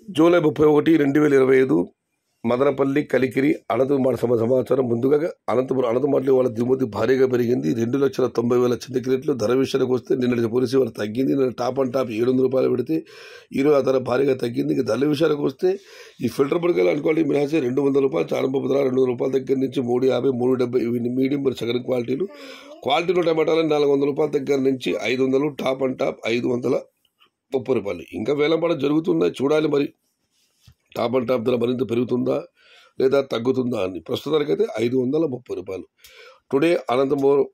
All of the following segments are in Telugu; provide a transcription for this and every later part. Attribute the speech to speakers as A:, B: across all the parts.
A: జూలై 31, 2025 మదనపల్లి కలికిరి అనంతపురం సమాచారం. ముందుగా అనంతపురం వాళ్ళ దిగుమతి భారీగా పెరిగింది. 2,90,000 చిన్న ధర విషయానికి వస్తే నిన్న పోలీసు వాళ్ళు తగ్గింది. నిన్న టాప్ అండ్ టాప్ 700 రూపాయలు పెడితే ఈరోజు ఆ ధర భారీగా తగ్గింది. ఇక ధరల విషయానికి వస్తే ఈ ఫిల్టర్ పొడికలు అనుకోవాలి మినహాసి 200 రూపాయలు చారంపపు ధర 200 రూపాయల దగ్గర నుంచి 350, 370 ఇవి మీడియం సగం క్వాలిటీలో టమాటాలు 400 రూపాయల దగ్గర నుంచి 500, టాప్ అండ్ టాప్ 530 రూపాయలు. ఇంకా వేలంపాట జరుగుతుందా చూడాలి. మరి టాప్ అండ్ టాప్ ధర మరింత పెరుగుతుందా లేదా తగ్గుతుందా అని. ప్రస్తుతానికైతే 530 రూపాయలు. Today Anantapur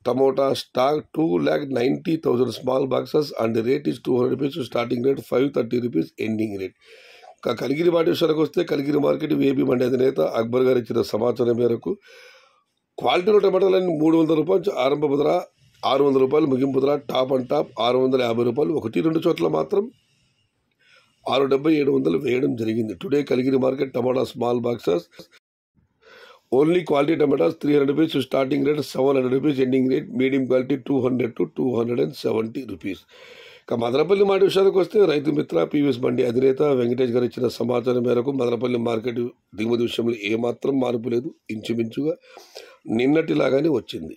A: tomato stock 2,90,000 small boxes and rate is 200 rupees starting rate, 530 rupees ending rate. Kaligiri market విషయానికి వస్తే కలిగిరి మార్కెట్ వేబీ మండి అధినేత అక్బర్ గారు ఇచ్చిన సమాచారం మేరకు క్వాలిటీలో టమాటాలన్నీ 300 రూపాయలు ఆరంభపు ధర, 600 రూపాయలు ముగింపు ధర, టాప్ అండ్ టాప్ 650 రూపాయలు. 1-2 చోట్ల మాత్రం 670, 700 వేయడం జరిగింది. Today Kaligiri market tomato small boxes only quality tomatoes 300 rupees starting rate, 700 rupees ending rate, medium quality 200 to 270 rupees. ఇక మదనపల్లి మార్కెట్ విషయానికి వస్తే రైతు మిత్ర పీవీఎస్ బండి అధినేత వెంకటేష్ గారు ఇచ్చిన సమాచారం మేరకు మదనపల్లి మార్కెట్ దిగుమతి విషయంలో ఏమాత్రం మార్పు లేదు. ఇంచుమించుగా నిన్నటిలాగానే వచ్చింది.